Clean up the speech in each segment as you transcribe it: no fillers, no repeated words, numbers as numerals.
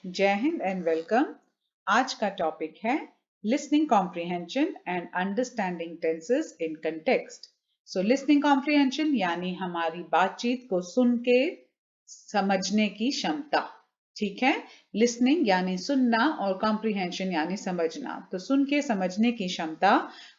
जय Hind and welcome. आज का टॉपिक है listening comprehension and understanding tenses in context. So listening comprehension यानी हमारी बातचीत को सुन के समझने की क्षमता। ठीक है, लिसनिंग यानी सुनना और कॉम्प्रिहेंशन यानी समझना। तो सुन के समझने की क्षमता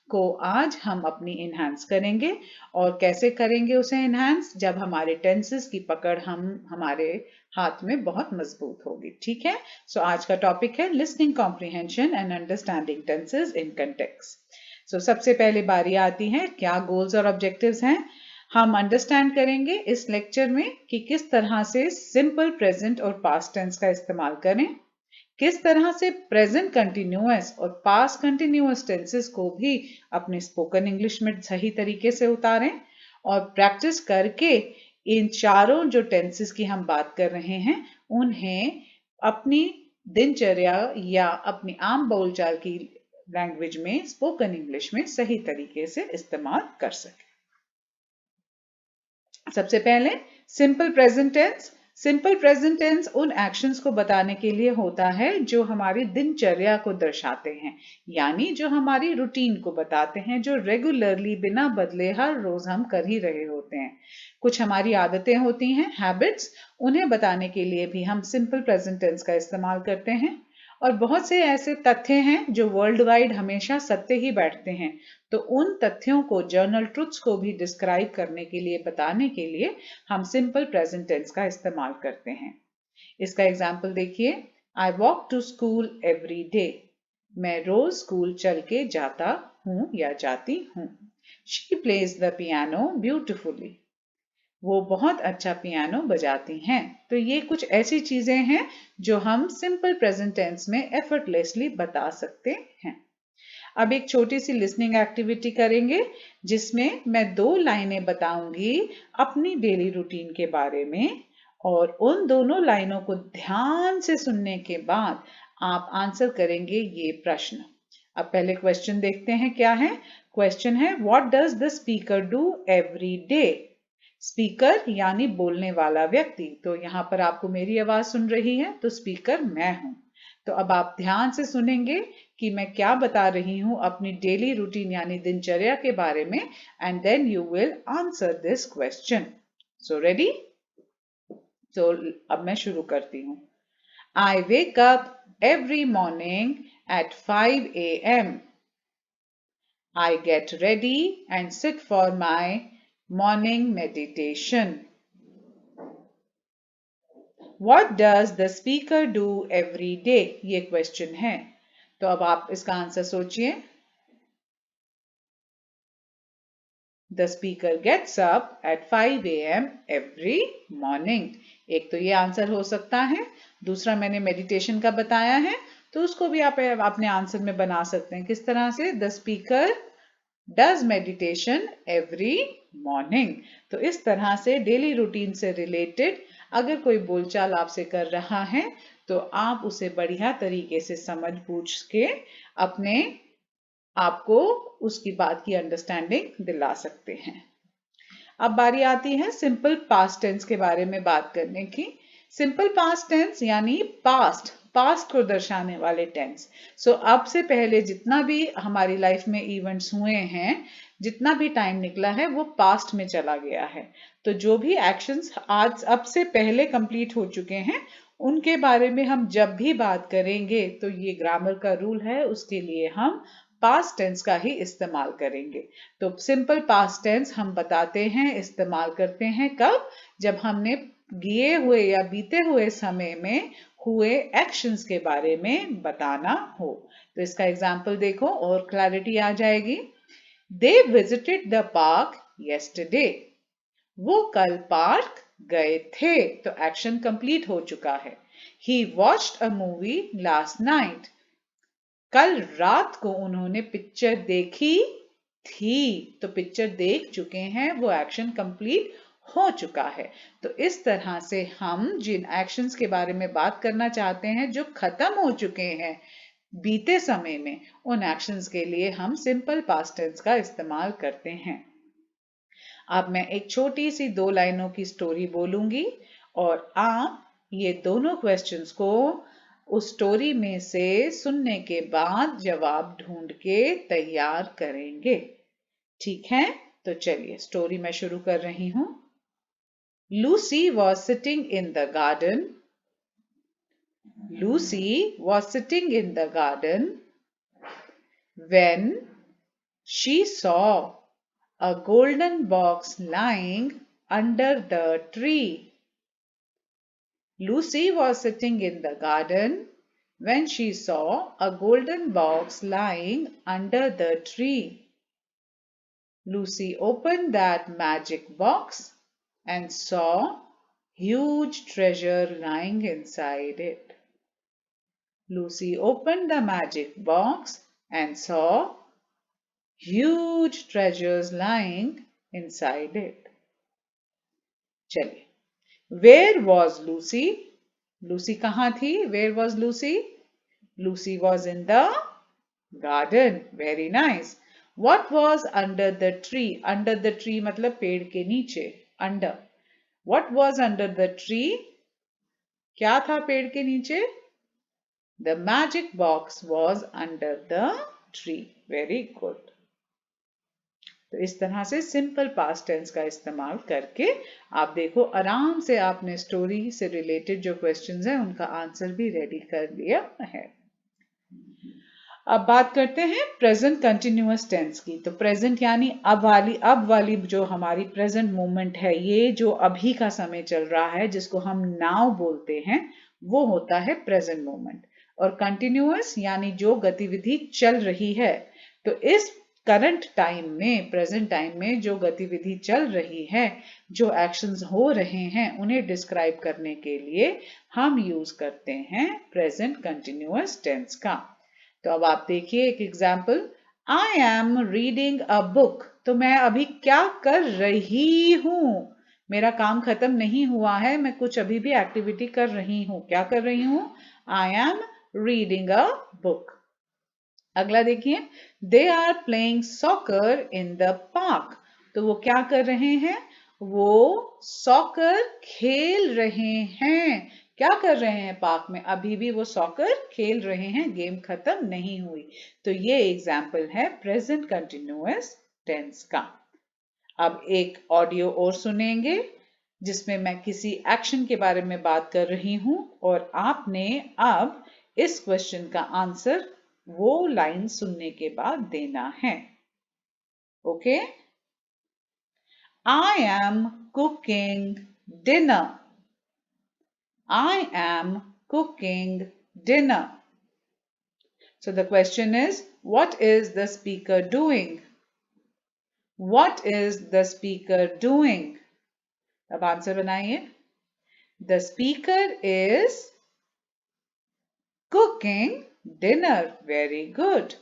को आज हम अपनी इनहैंस करेंगे। और कैसे करेंगे उसे इनहैंस? जब हमारे टेंसेस की पकड़ हमारे हाथ में बहुत मजबूत होगी। ठीक है, सो आज का टॉपिक है listening comprehension and understanding tenses in context. So सबसे पहले बारी आती है क्या गोल्स और ऑब्जेक्टिव्स हैं। हम अंडरस्टैंड करेंगे इस लेक्चर में कि किस तरह से सिंपल प्रेजेंट और पास्ट टेंस का इस्तेमाल करें, किस तरह से प्रेजेंट कंटिन्यूअस और पास्ट कंटिन्यूअस टेंसेस को भी अपने स्पोकन इंग्लिश में सही तरीके से उतारें, और प्रैक्टिस करके इन चारों जो टेंसेस की हम बात कर रहे हैं उन्हें अपनी दिनचर्या या अपनी आम बोलचाल की लैंग्वेज में, स्पोकन इंग्लिश में सही तरीके से इस्तेमाल कर सकें। सबसे पहले simple present tense. Simple present tense उन एक्शंस को बताने के लिए होता है जो हमारी दिनचर्या को दर्शाते हैं, यानी जो हमारी रूटीन को बताते हैं, जो रेगुलरली बिना बदले हर रोज हम कर ही रहे होते हैं। कुछ हमारी आदतें होती हैं, हैबिट्स, उन्हें बताने के लिए भी हम सिंपल प्रेजेंट टेंस का इस्तेमाल करते हैं। और बहुत से ऐसे तथ्य हैं जो वर्ल्ड वाइड हमेशा सत्य ही बैठते हैं, तो उन तथ्यों को, जर्नल ट्रुथ्स को भी डिस्क्राइब करने के लिए, बताने के लिए हम सिंपल प्रेजेंट टेंस का इस्तेमाल करते हैं। इसका एग्जाम्पल देखिए, I walk to school every day. मैं रोज स्कूल चल के जाता हूँ या जाती हूँ। She plays the piano beautifully. वो बहुत अच्छा पियानो बजाती हैं। तो ये कुछ ऐसी चीजें हैं जो हम सिंपल प्रेजेंट टेंस में एफर्टलेसली बता सकते हैं। अब एक छोटी सी लिसनिंग एक्टिविटी करेंगे जिसमें मैं 2 लाइनें बताऊंगी अपनी डेली रूटीन के बारे में, और उन दोनों लाइनों को ध्यान से सुनने के बाद आप आंसर करेंगे ये प्रश्न। अब पहले क्वेश्चन देखते हैं क्या है। क्वेश्चन है, what does the speaker do every day. Speaker यानी बोलने वाला व्यक्ति, तो यहाँ पर आपको मेरी आवाज सुन रही है, तो स्पीकर मैं हूं। तो अब आप ध्यान से सुनेंगे कि मैं क्या बता रही हूं अपनी डेली रूटीन यानी दिनचर्या के बारे में, and then you will answer this question. So ready? तो अब मैं शुरू करती हूँ। I wake up every morning at 5 a.m. I get ready and sit for my morning meditation. What does the speaker do every day? ये question है, तो अब आप इसका आंसर सोचिए। The speaker gets up at 5 a.m. every morning. एक तो ये आंसर हो सकता है। दूसरा मैंने मेडिटेशन का बताया है, तो उसको भी आप अपने आंसर में बना सकते हैं। किस तरह से? The speaker does meditation every morning. तो इस तरह से डेली रूटीन से रिलेटेड अगर कोई बोलचाल आपसे कर रहा है तो आप उसे बढ़िया तरीके से समझ बूझ के अपने आपको उसकी बात की अंडरस्टैंडिंग दिला सकते हैं। अब बारी आती है सिंपल पास्ट टेंस के बारे में बात करने की। सिंपल पास्ट टेंस यानी पास्ट को दर्शाने वाले टेंस। सो अब से पहले जितना भी हमारी लाइफ में इवेंट्स हुए हैं, जितना भी टाइम निकला है, वो पास्ट में चला गया है। तो जो भी एक्शंस आज अब से पहले कंप्लीट हो चुके हैं उनके बारे में हम जब भी बात करेंगे तो ये ग्रामर का रूल है, उसके लिए हम पास्ट टेंस का ही इस्तेमाल करेंगे। तो सिंपल पास्ट टेंस हम बताते हैं, इस्तेमाल करते हैं कब? जब हमने किए हुए या बीते हुए समय में हुए एक्शंस के बारे में बताना हो। तो इसका एग्जाम्पल देखो और क्लैरिटी आ जाएगी। They visited the park yesterday. वो कल पार्क गए थे, तो एक्शन कंप्लीट हो चुका है। He watched a movie last night. कल रात को उन्होंने पिक्चर देखी थी, तो पिक्चर देख चुके हैं, वो एक्शन कंप्लीट हो चुका है। तो इस तरह से हम जिन एक्शंस के बारे में बात करना चाहते हैं जो खत्म हो चुके हैं बीते समय में, उन एक्शंस के लिए हम सिंपल पास्ट टेंस का इस्तेमाल करते हैं। अब मैं एक छोटी सी 2 लाइनों की स्टोरी बोलूंगी और आप ये दोनों क्वेश्चंस को उस स्टोरी में से सुनने के बाद जवाब ढूंढ के तैयार करेंगे। ठीक है, तो चलिए स्टोरी मैं शुरू कर रही हूं। Lucy was sitting in the garden. Lucy was sitting in the garden when she saw a golden box lying under the tree. Lucy was sitting in the garden when she saw a golden box lying under the tree. Lucy opened that magic box and saw huge treasure lying inside it. Lucy opened the magic box and saw huge treasures lying inside it. चलिए, where was Lucy? Lucy कहाँ थी? Where was Lucy? Lucy was in the garden. Very nice. What was under the tree? Under the tree मतलब पेड़ के नीचे. Under. What was under the tree? क्या था पेड़ के नीचे? The magic box was under the tree. Very good. तो इस तरह से सिंपल पास्ट टेंस का इस्तेमाल करके आप देखो आराम से आपने स्टोरी से रिलेटेड जो क्वेश्चंस हैं उनका आंसर भी रेडी कर लिया है। अब बात करते हैं प्रेजेंट कंटिन्यूअस टेंस की। तो प्रेजेंट यानी अब वाली जो हमारी प्रेजेंट मोमेंट है, ये जो अभी का समय चल रहा है जिसको हम नाउ बोलते हैं, वो होता है प्रेजेंट मोमेंट। और कंटिन्यूअस यानी जो गतिविधि चल रही है। तो इस करंट टाइम में, प्रेजेंट टाइम में जो गतिविधि चल रही है, जो एक्शंस हो रहे हैं, उन्हें डिस्क्राइब करने के लिए हम यूज करते हैं प्रेजेंट कंटिन्यूअस टेंस का। तो अब आप देखिए एक example, I am reading a book. तो मैं अभी क्या कर रही हूं? मेरा काम खत्म नहीं हुआ है, मैं कुछ अभी भी एक्टिविटी कर रही हूं। क्या कर रही हूं? I am reading a book. अगला देखिए, they are playing soccer in the park. तो वो क्या कर रहे हैं? वो सॉकर खेल रहे हैं। क्या कर रहे हैं पार्क में? अभी भी वो सॉकर खेल रहे हैं, गेम खत्म नहीं हुई। तो ये एग्जाम्पल है प्रेजेंट कंटिन्यूअस टेंस का। अब एक ऑडियो और सुनेंगे जिसमें मैं किसी एक्शन के बारे में बात कर रही हूं और आपने अब इस क्वेश्चन का आंसर वो लाइन सुनने के बाद देना है। Okay? I am cooking dinner. I am cooking dinner. So the question is, what is the speaker doing? What is the speaker doing? अब आंसर बनाइए। The speaker is cooking dinner. Very good.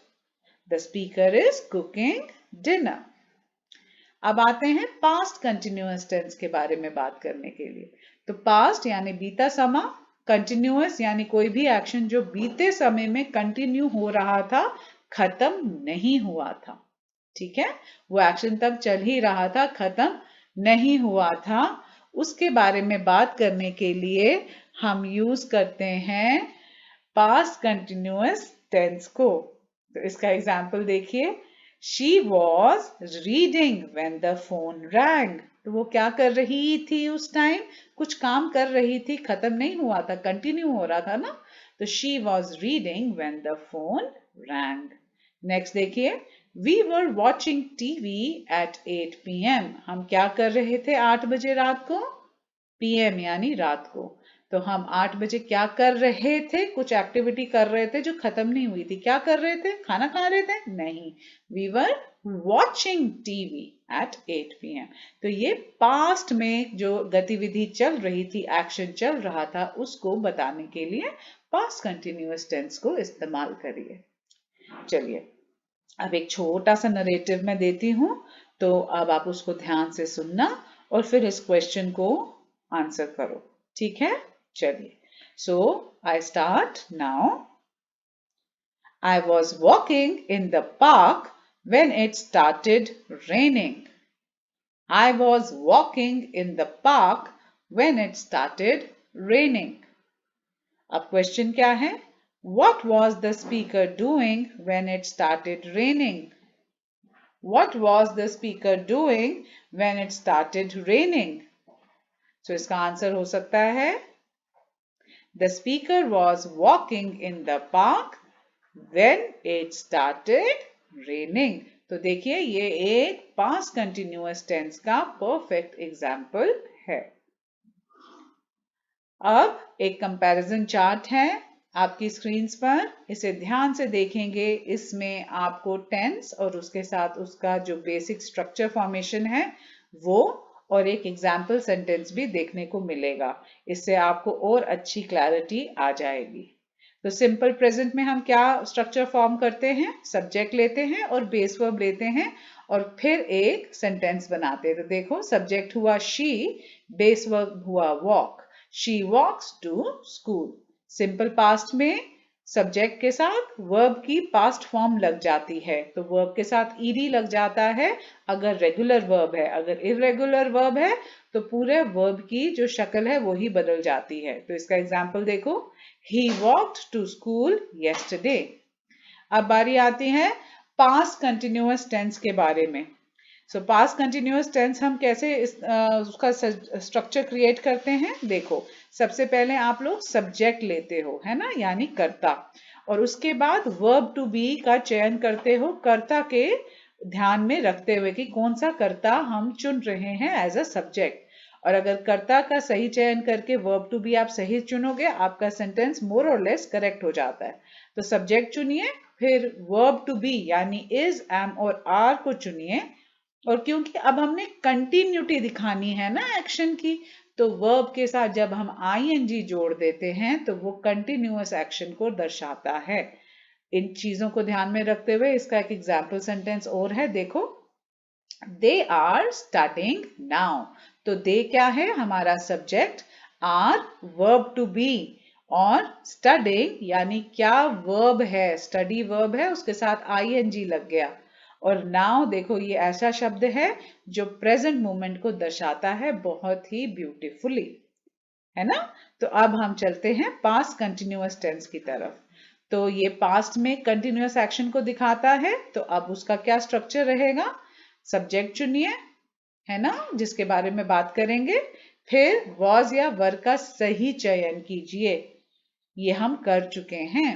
The speaker is cooking dinner. अब आते हैं past continuous tense के बारे में बात करने के लिए। तो पास्ट यानी बीता समय, कंटिन्यूअस यानी कोई भी एक्शन जो बीते समय में कंटिन्यू हो रहा था, खत्म नहीं हुआ था। ठीक है, वो एक्शन तब चल ही रहा था, खत्म नहीं हुआ था। उसके बारे में बात करने के लिए हम यूज करते हैं पास्ट कंटिन्यूअस टेंस को। तो इसका एग्जाम्पल देखिए, she was reading when the phone wrong. तो वो क्या कर रही थी उस टाइम? कुछ काम कर रही थी, खत्म नहीं हुआ था, कंटिन्यू हो रहा था ना। तो she was reading when the phone rang. Next देखिए, we were watching TV at 8 PM। हम क्या कर रहे थे 8 बजे रात को? PM यानी रात को। तो हम 8 बजे क्या कर रहे थे? कुछ एक्टिविटी कर रहे थे जो खत्म नहीं हुई थी। क्या कर रहे थे? खाना खा रहे थे? नहीं, we were watching TV at 8 PM। तो ये पास्ट में जो गतिविधि चल रही थी, एक्शन चल रहा था, उसको बताने के लिए पास्ट कंटिन्यूअस टेंस को इस्तेमाल करिए। चलिए अब एक छोटा सा नरेटिव मैं देती हूं, तो अब आप उसको ध्यान से सुनना और फिर इस क्वेश्चन को आंसर करो। ठीक है, चलिए। So I start now. I was walking in the park when it started raining. I was walking in the park when it started raining. अब क्वेश्चन क्या है? What was the speaker doing when it started raining? What was the speaker doing when it started raining? So इसका answer हो सकता है The speaker was walking in the park when it started raining. तो देखिए ये एक past continuous tense का perfect example है। अब एक कंपैरिजन चार्ट है आपकी स्क्रीन्स पर, इसे ध्यान से देखेंगे। इसमें आपको टेंस और उसके साथ उसका जो बेसिक स्ट्रक्चर फॉर्मेशन है वो और एक एग्जाम्पल सेंटेंस भी देखने को मिलेगा। इससे आपको और अच्छी क्लैरिटी आ जाएगी। तो सिंपल प्रेजेंट में हम क्या स्ट्रक्चर फॉर्म करते हैं? सब्जेक्ट लेते हैं और बेस वर्ब लेते हैं और फिर एक सेंटेंस बनाते हैं। तो देखो सब्जेक्ट हुआ शी, बेस वर्ब हुआ walk. She walks to school. Simple past में सब्जेक्ट के साथ वर्ब की पास्ट फॉर्म लग जाती है, तो वर्ब के साथ ईडी लग जाता है अगर रेगुलर वर्ब है। अगर इरेगुलर वर्ब है तो पूरे वर्ब की जो शक्ल है वो ही बदल जाती है। तो इसका एग्जाम्पल देखो, He walked to school yesterday. अब बारी आती है पास्ट कंटिन्यूअस टेंस के बारे में। सो पास्ट कंटिन्यूअस टेंस हम कैसे उसका स्ट्रक्चर क्रिएट करते हैं? देखो सबसे पहले आप लोग सब्जेक्ट लेते हो, है ना, यानी कर्ता, और उसके बाद वर्ब टू बी का चयन करते हो कर्ता के ध्यान में रखते हुए कि कौन सा कर्ता हम चुन रहे हैं एज अ सब्जेक्ट। और अगर कर्ता का सही चयन करके वर्ब टू बी आप सही चुनोगे, आपका सेंटेंस मोर और लेस करेक्ट हो जाता है। तो सब्जेक्ट चुनिए, फिर वर्ब टू बी यानी इज, एम और आर को चुनिए, और क्योंकि अब हमने कंटिन्यूटी दिखानी है ना एक्शन की, तो वर्ब के साथ जब हम आईएनजी जोड़ देते हैं तो वो कंटिन्यूअस एक्शन को दर्शाता है। इन चीजों को ध्यान में रखते हुए इसका एक एग्जाम्पल सेंटेंस और है, देखो दे आर स्टडिंग नाउ। तो दे क्या है? हमारा subject, are verb to be, और स्टडिंग यानी क्या वर्ब है? स्टडी वर्ब है, उसके साथ आईएनजी लग गया। और नाउ देखो ये ऐसा शब्द है जो प्रेजेंट मोमेंट को दर्शाता है बहुत ही ब्यूटीफुली, है ना। तो अब हम चलते हैं पास्ट कंटिन्यूअस टेंस की तरफ। तो ये पास्ट में कंटिन्यूअस एक्शन को दिखाता है, तो अब उसका क्या स्ट्रक्चर रहेगा? सब्जेक्ट चुनिए, है ना, जिसके बारे में बात करेंगे, फिर वॉज या वर का सही चयन कीजिए, ये हम कर चुके हैं।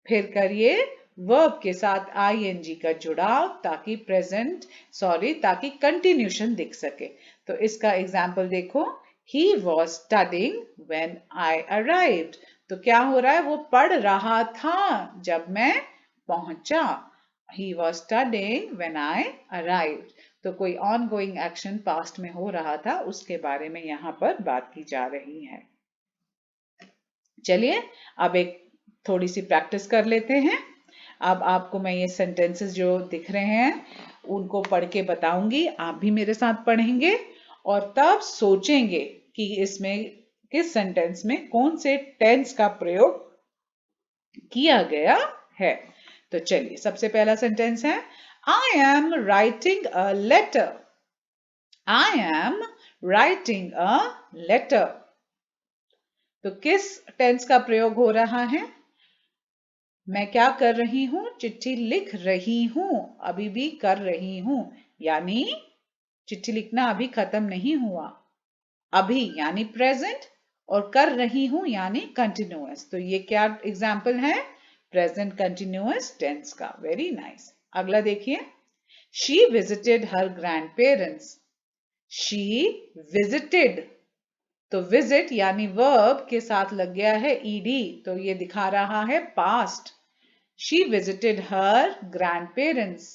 फिर करिए वर्ब के साथ आईएनजी का जुड़ाव ताकि ताकि कंटिन्यूशन दिख सके। तो इसका एग्जाम्पल देखो, he was studying when I arrived. तो क्या हो रहा है? वो पढ़ रहा था जब मैं पहुंचा। He was studying when I arrived. तो कोई ऑन गोइंग एक्शन पास्ट में हो रहा था, उसके बारे में यहाँ पर बात की जा रही है। चलिए अब एक थोड़ी सी प्रैक्टिस कर लेते हैं। अब आपको मैं ये सेंटेंसेस जो दिख रहे हैं उनको पढ़ के बताऊंगी, आप भी मेरे साथ पढ़ेंगे और तब सोचेंगे कि इसमें किस सेंटेंस में कौन से टेंस का प्रयोग किया गया है। तो चलिए सबसे पहला सेंटेंस है, I am writing a letter. I am writing a letter. तो किस टेंस का प्रयोग हो रहा है? मैं क्या कर रही हूं? चिट्ठी लिख रही हूं, अभी भी कर रही हूं, यानी चिट्ठी लिखना अभी खत्म नहीं हुआ। अभी यानी प्रेजेंट और कर रही हूं यानी कंटिन्यूअस। तो ये क्या एग्जाम्पल है? प्रेजेंट कंटिन्यूअस टेंस का। Very nice. अगला देखिए, she visited her grand parents. She visited, तो विजिट यानी वर्ब के साथ लग गया है ईडी, तो ये दिखा रहा है past. She visited her grand parents,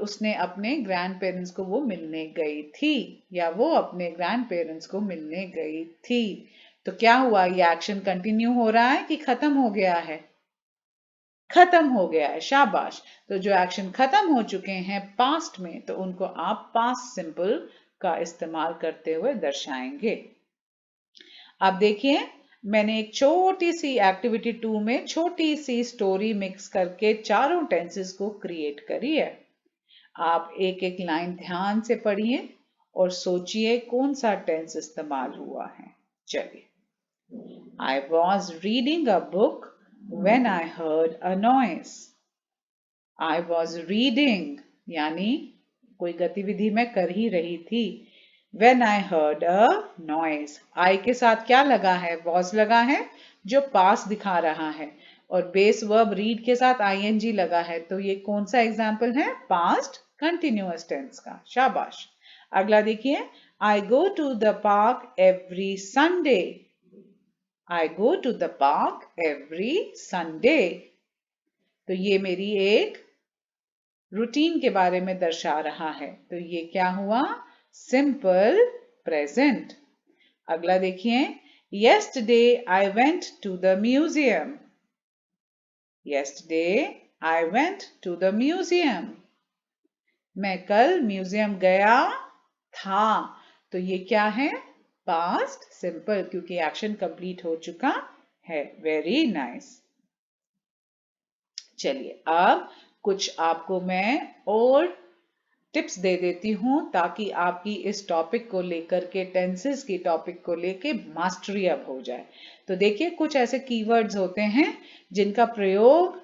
उसने अपने ग्रैंड पेरेंट्स को वो मिलने गई थी, या वो अपने ग्रैंड पेरेंट्स को मिलने गई थी। तो क्या हुआ? ये एक्शन कंटिन्यू हो रहा है कि खत्म हो गया है? खत्म हो गया है, शाबाश। तो जो एक्शन खत्म हो चुके हैं पास्ट में, तो उनको आप पास्ट सिंपल का इस्तेमाल करते हुए दर्शाएंगे। अब देखिए मैंने एक छोटी सी एक्टिविटी 2 में छोटी सी स्टोरी मिक्स करके चारों टेंसेस को क्रिएट करी है। आप एक एक लाइन ध्यान से पढ़िए और सोचिए कौन सा टेंस इस्तेमाल हुआ है। चलिए, I was reading a book when I heard a noise. I was reading यानी कोई गतिविधि मैं कर ही रही थी. When I heard a noise. I के साथ क्या लगा है? Was लगा है जो पास दिखा रहा है और बेस वर्ब read के साथ ing लगा है. तो ये कौन सा एग्जाम्पल है? पास्ट कंटिन्यूअस टेंस का. शाबाश. अगला देखिए. I go to the park every Sunday. I go to the park every Sunday. तो ये मेरी एक रूटीन के बारे में दर्शा रहा है. तो ये क्या हुआ? Simple present. अगला देखिए. Yesterday I went to the museum. Yesterday I went to the museum. मैं कल म्यूजियम गया था. तो ये क्या है? पास्ट सिंपल, क्योंकि एक्शन कंप्लीट हो चुका है. Very nice. चलिए अब कुछ आपको मैं और टिप्स दे देती हूं ताकि आपकी इस टॉपिक को लेकर के, टेंसेस की टॉपिक को लेके मास्टरी अब हो जाए. तो देखिए, कुछ ऐसे कीवर्ड्स होते हैं जिनका प्रयोग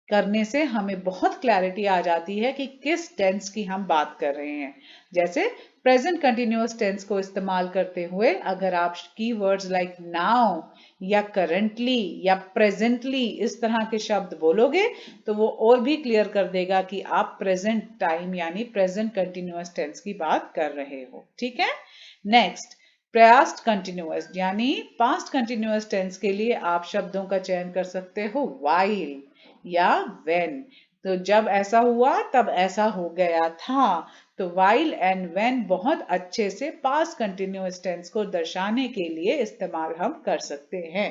करने से हमें बहुत क्लैरिटी आ जाती है कि किस टेंस की हम बात कर रहे हैं. जैसे प्रेजेंट कंटिन्यूअस टेंस को इस्तेमाल करते हुए अगर आप कीवर्ड्स लाइक नाउ या करंटली या प्रेजेंटली इस तरह के शब्द बोलोगे तो वो और भी क्लियर कर देगा कि आप प्रेजेंट टाइम यानी प्रेजेंट कंटिन्यूअस टेंस की बात कर रहे हो. ठीक है. नेक्स्ट, पास्ट कंटिन्यूअस यानी पास्ट कंटिन्यूअस टेंस के लिए आप शब्दों का चयन कर सकते हो while या when. तो जब ऐसा हुआ तब ऐसा हो गया था. तो while and when बहुत अच्छे से पास्ट कंटिन्यूअस टेंस को दर्शाने के लिए इस्तेमाल हम कर सकते हैं.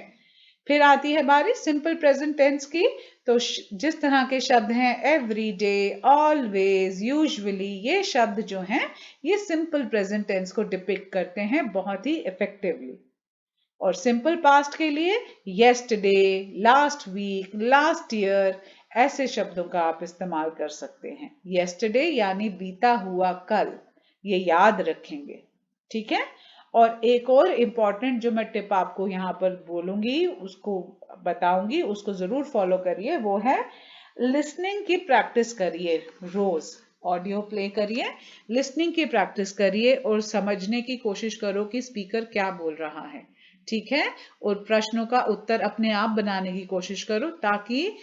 फिर आती है बारी सिंपल प्रेजेंट टेंस की. तो जिस तरह के शब्द हैं एवरी डे, ऑलवेज, यूजुअली, ये शब्द जो हैं ये सिंपल प्रेजेंट टेंस को डिपिक्ट करते हैं बहुत ही इफेक्टिवली. और सिंपल पास्ट के लिए yesterday, last week, last year, ऐसे शब्दों का आप इस्तेमाल कर सकते हैं. yesterday यानी बीता हुआ कल, ये याद रखेंगे. ठीक है. और एक और इम्पॉर्टेंट जो मैं टिप आपको यहाँ पर बोलूंगी, उसको बताऊंगी, उसको जरूर फॉलो करिए. वो है लिसनिंग की प्रैक्टिस करिए. रोज ऑडियो प्ले करिए, लिसनिंग की प्रैक्टिस करिए और समझने की कोशिश करो कि स्पीकर क्या बोल रहा है. ठीक है. और प्रश्नों का उत्तर अपने आप बनाने की कोशिश करो ताकि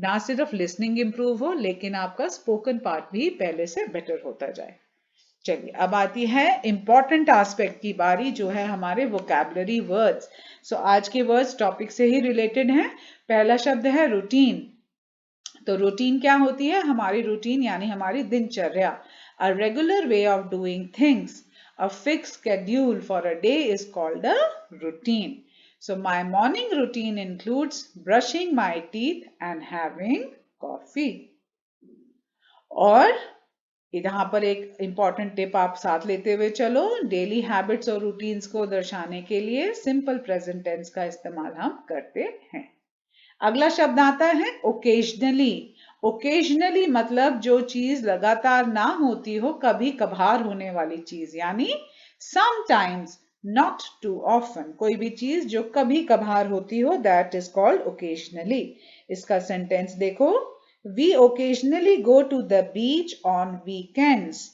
ना सिर्फ लिसनिंग इंप्रूव हो लेकिन आपका स्पोकन पार्ट भी पहले से बेटर होता जाए. चलिए अब आती है इंपॉर्टेंट एस्पेक्ट की बारी, जो है हमारे वोकैबुलरी वर्ड्स. सो आज के वर्ड्स टॉपिक से ही रिलेटेड हैं. पहला शब्द है रूटीन. तो रूटीन क्या होती है? हमारी रूटीन यानी हमारी दिनचर्या. A regular way of doing things. A fixed schedule for a day is called a routine. So my morning routine includes brushing my teeth and having coffee. और यहाँ पर एक इंपॉर्टेंट टिप आप साथ लेते हुए चलो. डेली हैबिट्स और रूटीन्स को दर्शाने के लिए सिंपल प्रेजेंट टेंस का इस्तेमाल हम करते हैं. अगला शब्द आता है ओकेजनली. ओकेजनली मतलब जो चीज लगातार ना होती हो, कभी कभार होने वाली चीज, यानी समटाइम्स, नॉट टू ऑफन. कोई भी चीज जो कभी कभार होती हो, दैट इज कॉल्ड ओकेजनली. इसका सेंटेंस देखो. We occasionally go to the beach on weekends.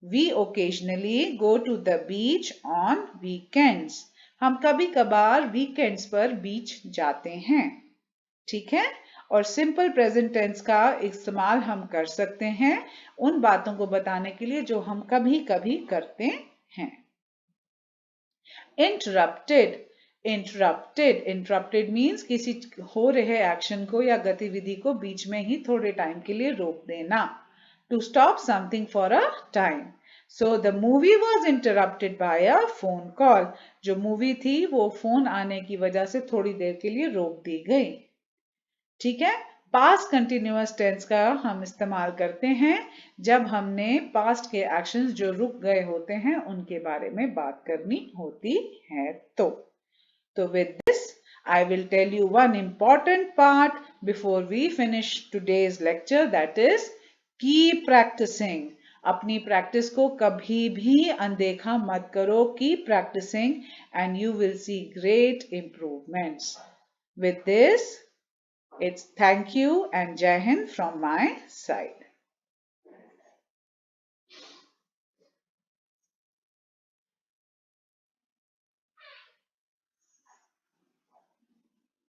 We occasionally go to the beach on weekends. हम कभी कभार वीकेंड्स पर बीच जाते हैं. ठीक है. और सिंपल प्रेजेंट टेंस का इस्तेमाल हम कर सकते हैं उन बातों को बताने के लिए जो हम कभी कभी करते हैं. इंटरप्टेड. इंटरप्टेड मीन्स किसी हो रहे एक्शन को या गतिविधि को बीच में ही थोड़े टाइम के लिए रोक देना. To stop something for a time. So the movie was interrupted by a phone call. जो मूवी थी वो फोन आने की वजह से थोड़ी देर के लिए रोक दी गई. ठीक है. पास्ट कंटिन्यूअस टेंस का हम इस्तेमाल करते हैं जब हमने पास्ट के एक्शंस जो रुक गए होते हैं उनके बारे में बात करनी होती है. तो with this I will tell you one important part before we finish today's lecture, that is keep practicing. अपनी प्रैक्टिस को कभी भी अनदेखा मत करो. Keep practicing and you will see great improvements. With this, it's thank you and Jai Hind from my side.